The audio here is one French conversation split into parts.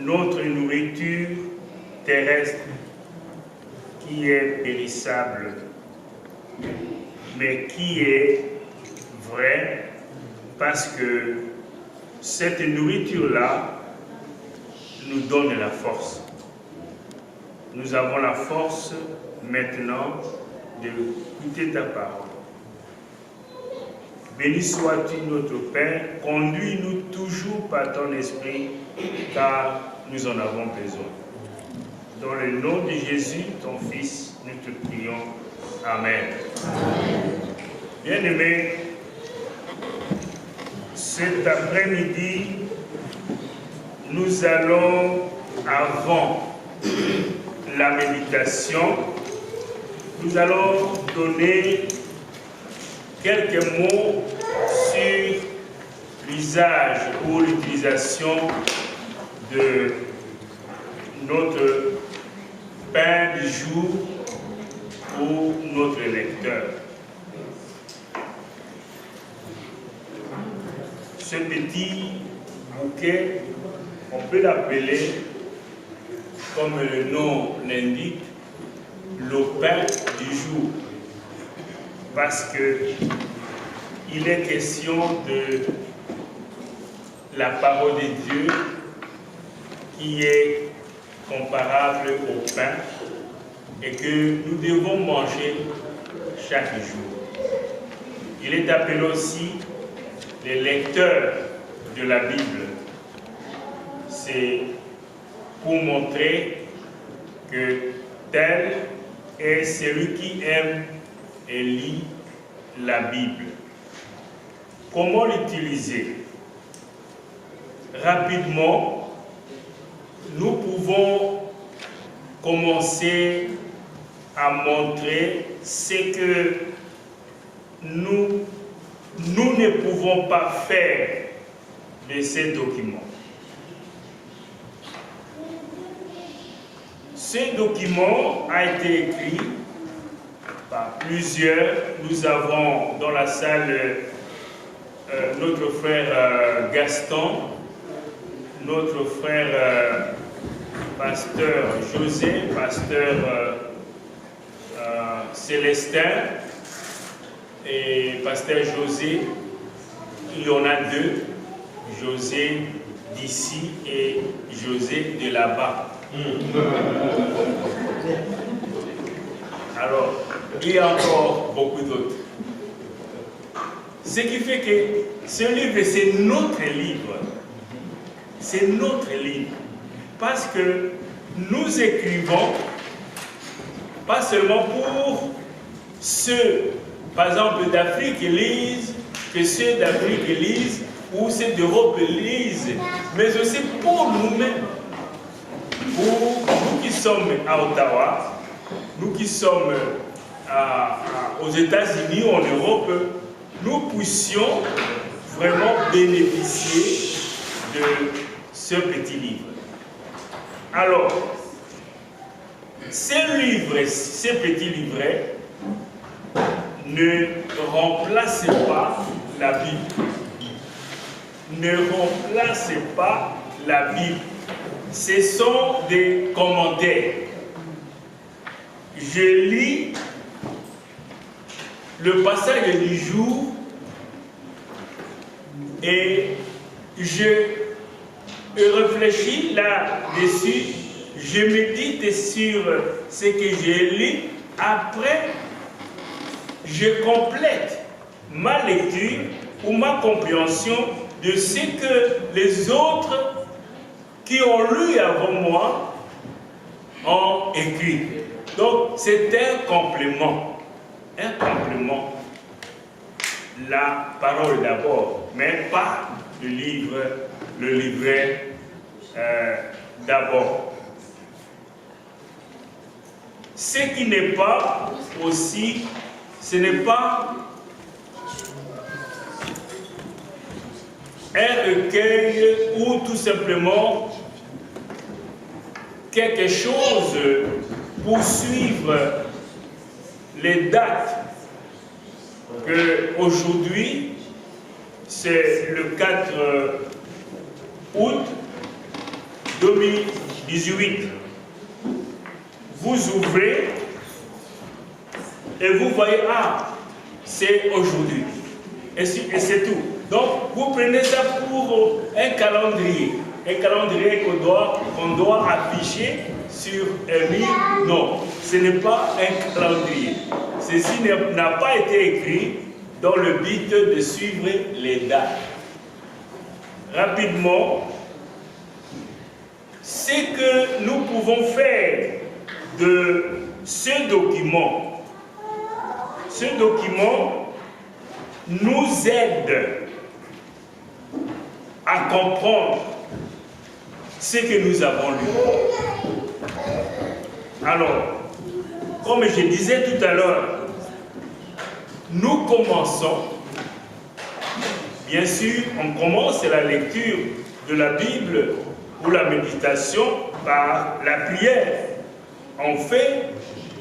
notre nourriture terrestre qui est périssable, mais qui est vraie parce que cette nourriture-là nous donne la force. Nous avons la force maintenant de écouter ta parole. Béni sois-tu notre Père, conduis-nous toujours par ton esprit, car nous en avons besoin. Dans le nom de Jésus, ton Fils, nous te prions. Amen. Bien-aimés, cet après-midi, nous allons, avant la méditation, nous allons donner quelques mots sur l'usage ou l'utilisation de notre pain du jour pour notre lecteur. Ce petit bouquet, on peut l'appeler, comme le nom l'indique, le pain du jour. Parce qu'il est question de la parole de Dieu qui est comparable au pain et que nous devons manger chaque jour. Il est appelé aussi les lecteurs de la Bible. C'est pour montrer que tel est celui qui aime et lit la Bible. Comment l'utiliser? Rapidement, nous pouvons commencer à montrer ce que nous ne pouvons pas faire de ces documents. Ce document a été écrit par plusieurs. Nous avons dans la salle notre frère Gaston, notre frère pasteur José, pasteur Célestin et pasteur José. Il y en a deux, José d'ici et José de là-bas. Alors, il y a encore beaucoup d'autres. Ce qui fait que ce livre, c'est notre livre. C'est notre livre. Parce que nous écrivons, pas seulement pour ceux, par exemple, d'Afrique qui lisent, que ceux d'Afrique qui lisent, ou ceux d'Europe lisent, mais aussi pour nous-mêmes. Pour nous qui sommes à Ottawa, nous qui sommes aux États-Unis ou en Europe, nous puissions vraiment bénéficier de ce petit livre. Alors, ces petits livrets ne remplacent pas la Bible. Ne remplacent pas la Bible. Ce sont des commentaires. Je lis le passage du jour et je réfléchis là-dessus, je médite sur ce que j'ai lu. Après, je complète ma lecture ou ma compréhension de ce que les autres qui ont lu avant moi ont écrit. Donc, c'est un complément. Un complément. La parole d'abord, mais pas le livret d'abord. Ce qui n'est pas aussi, ce n'est pas un recueil ou tout simplement quelque chose pour suivre les dates que aujourd'hui c'est le 4 août 2018. Vous ouvrez et vous voyez, ah, c'est aujourd'hui. Et c'est tout. Donc, vous prenez ça pour un calendrier. Un calendrier qu'on doit afficher sur un mur. Non, ce n'est pas un calendrier. Ceci n'a pas été écrit dans le but de suivre les dates. Rapidement, ce que nous pouvons faire de ce document nous aide à comprendre ce que nous avons lu. Alors, comme je disais tout à l'heure, nous commençons, bien sûr, on commence la lecture de la Bible ou la méditation par la prière. On fait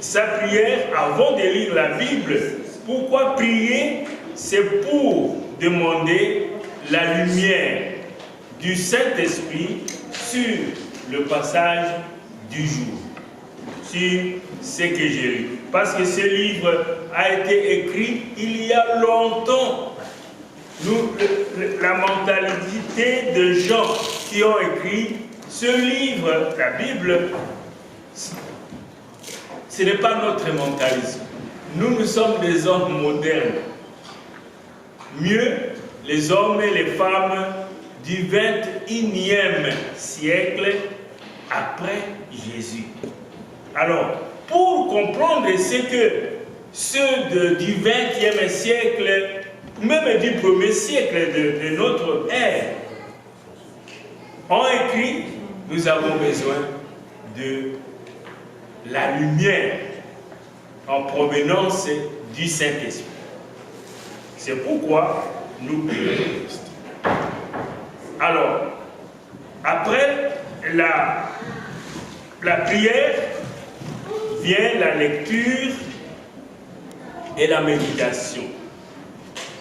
sa prière avant de lire la Bible. Pourquoi prier? C'est pour demander la lumière du Saint-Esprit sur le passage du jour, sur ce que j'ai lu. Parce que ce livre a été écrit il y a longtemps. La mentalité de gens qui ont écrit ce livre, la Bible, ce n'est pas notre mentalisme. Nous sommes des hommes modernes. Mieux, les hommes et les femmes du 21e siècle après Jésus. Alors, pour comprendre ce que ceux du 20e siècle, même du 1er siècle de notre ère, ont écrit, nous avons besoin de la lumière en provenance du Saint-Esprit. C'est pourquoi nous prions. Alors, après la prière, vient la lecture et la méditation.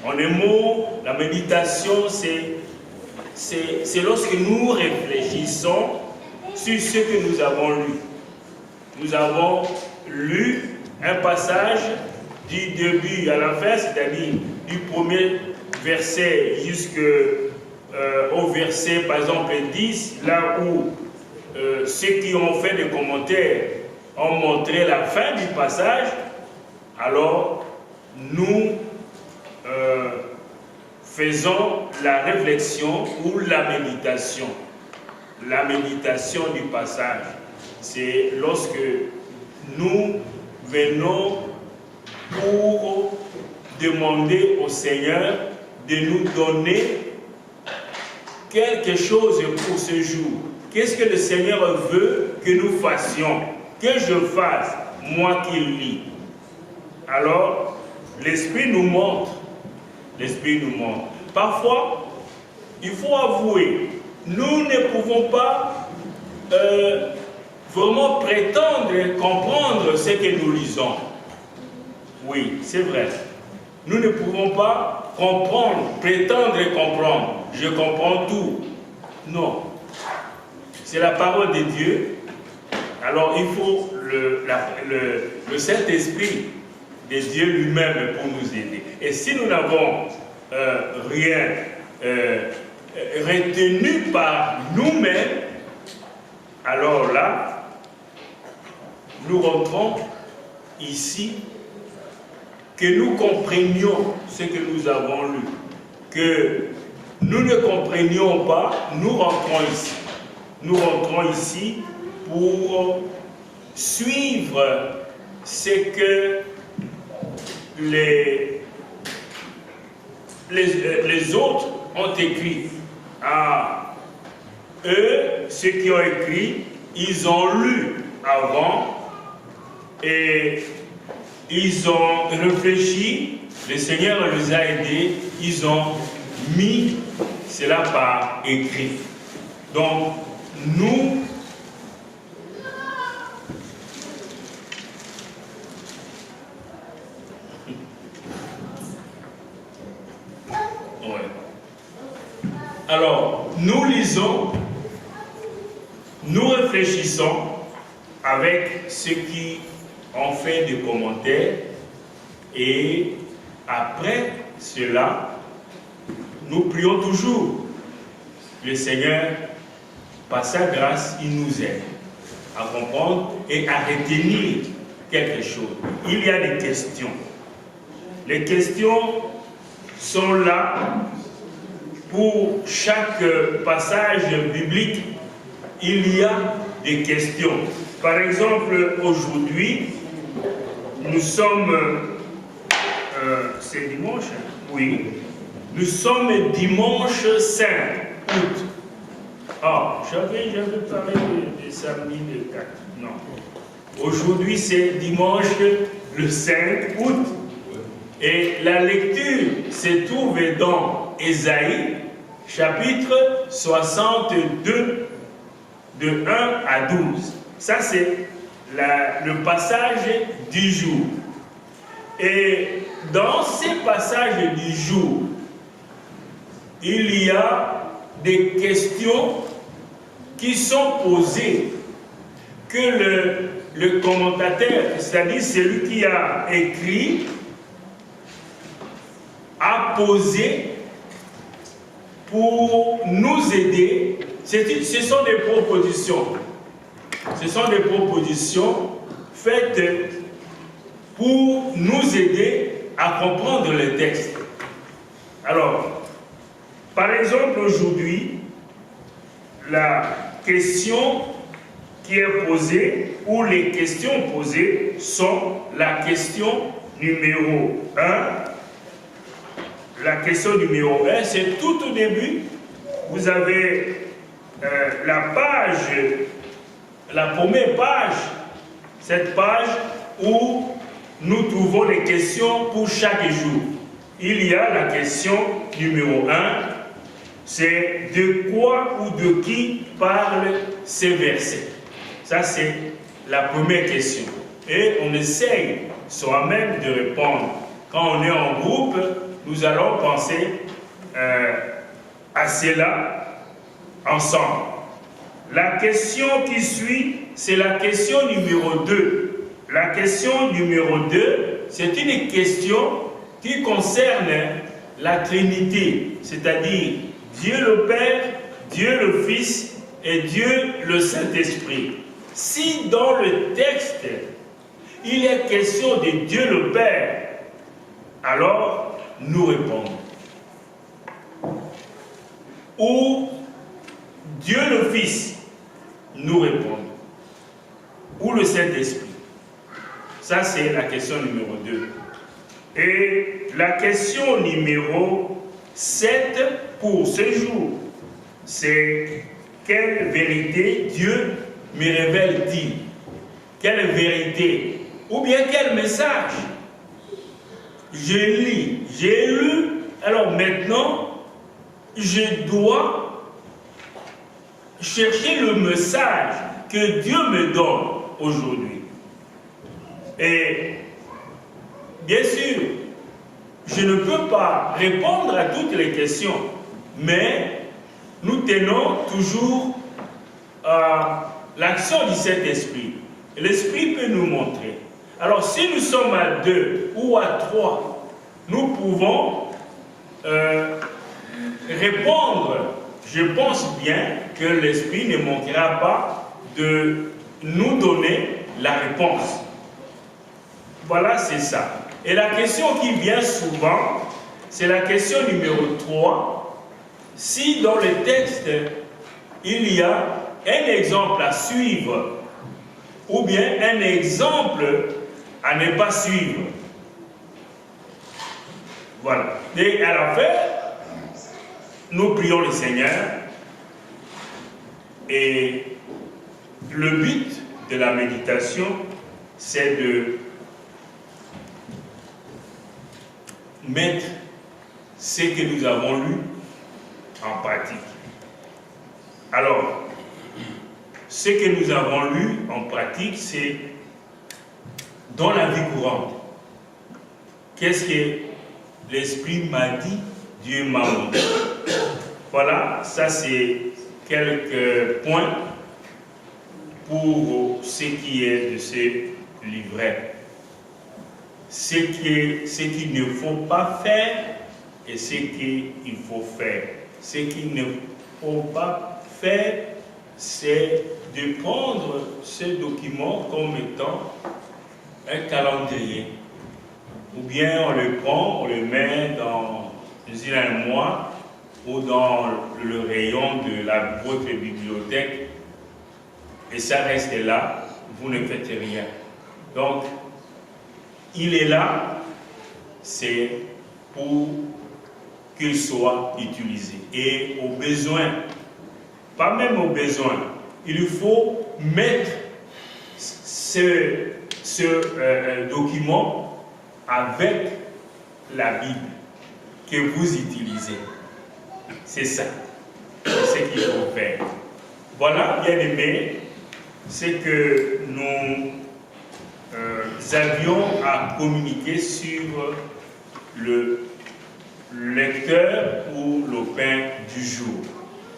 En un mot, la méditation, c'est lorsque nous réfléchissons sur ce que nous avons lu. Nous avons lu un passage du début à la fin, c'est-à-dire du premier verset jusqu'au verset, par exemple, 10, là où ceux qui ont fait des commentaires ont montré la fin du passage. Alors, nous faisons la réflexion ou la méditation. La méditation du passage, c'est lorsque nous venons pour demander au Seigneur de nous donner quelque chose pour ce jour. Qu'est-ce que le Seigneur veut que nous fassions? Que je fasse, moi qui lis. Alors, l'Esprit nous montre. L'Esprit nous montre. Parfois, il faut avouer, nous ne pouvons pas vraiment prétendre comprendre ce que nous lisons. Oui, c'est vrai. Nous ne pouvons pas comprendre, prétendre comprendre. Je comprends tout. Non. C'est la parole de Dieu. Alors il faut le Saint-Esprit de Dieu lui-même pour nous aider. Et si nous n'avons rien retenu par nous-mêmes, alors là, nous rentrons ici, que nous comprenions ce que nous avons lu, que nous ne comprenions pas, nous rentrons ici. Nous rentrons ici pour suivre ce que les autres ont écrit. Ah, eux, ceux qui ont écrit, ils ont lu avant et ils ont réfléchi, le Seigneur les a aidés, ils ont mis cela par écrit. Donc, nous, alors, nous lisons nous réfléchissons avec ceux qui ont fait des commentaires et après cela, nous prions toujours. Le Seigneur, par sa grâce, il nous aide à comprendre et à retenir quelque chose. Il y a des questions. Les questions sont là pour chaque passage biblique. Il y a des questions. Par exemple, aujourd'hui, nous sommes... c'est dimanche? Oui. Nous sommes dimanche 5 août. Ah, j'avais parlé de samedi le 4. Non. Aujourd'hui, c'est dimanche le 5 août. Et la lecture se trouve dans Ésaïe, chapitre 62, de 1 à 12. Ça, c'est le passage du jour. Et dans ces passages du jour, il y a des questions qui sont posées que le commentateur, c'est-à-dire celui qui a écrit, a posé pour nous aider. Ce sont des propositions. Ce sont des propositions faites pour nous aider à comprendre le texte. Alors, par exemple, aujourd'hui, la question qui est posée, ou les questions posées, sont la question numéro 1. La question numéro 1, c'est tout au début. Vous avez la page, la première page, cette page où nous trouvons les questions pour chaque jour. Il y a la question numéro 1, c'est de quoi ou de qui parlent ces versets. Ça, c'est la première question. Et on essaye soi-même de répondre. Quand on est en groupe, nous allons penser à cela ensemble. La question qui suit, c'est la question numéro 2. La question numéro 2, c'est une question qui concerne la Trinité, c'est-à-dire Dieu le Père, Dieu le Fils et Dieu le Saint-Esprit. Si dans le texte, il est question de Dieu le Père, alors nous répondons. Ou Dieu le Fils, nous répondons. Ou le Saint-Esprit. Ça, c'est la question numéro 2. Et la question numéro 7 pour ce jour, c'est quelle vérité Dieu me révèle-t-il? Quelle vérité? Ou bien quel message? J'ai lu, alors maintenant, je dois chercher le message que Dieu me donne aujourd'hui. Et bien sûr, je ne peux pas répondre à toutes les questions, mais nous tenons toujours à l'action du Saint-Esprit. L'Esprit peut nous montrer. Alors, si nous sommes à 2 ou à 3, nous pouvons répondre. Je pense bien que l'Esprit ne manquera pas de nous donner la réponse. Voilà, c'est ça. Et la question qui vient souvent, c'est la question numéro 3. Si dans le texte, il y a un exemple à suivre, ou bien un exemple à ne pas suivre. Voilà. Et à la fin, nous prions le Seigneur. Et le but de la méditation, c'est de mettre ce que nous avons lu en pratique. Alors, ce que nous avons lu en pratique, c'est dans la vie courante. Qu'est-ce que l'Esprit m'a dit, Dieu m'a montré. Voilà, ça c'est quelques points pour ce qui est de ce livret. Ce qu'il ne faut pas faire et ce qu'il faut faire. Ce qu'il ne faut pas faire, c'est de prendre ce document comme étant un calendrier. Ou bien on le prend, on le met dans une armoire ou dans le rayon de votre bibliothèque et ça reste là, vous ne faites rien. Donc, il est là, c'est pour qu'il soit utilisé. Et au besoin, pas même au besoin, il faut mettre ce document avec la Bible que vous utilisez. C'est ça, c'est ce qu'il faut faire. Voilà, bien aimé, ce que nous avions à communiquer sur le lecteur ou le pain du jour.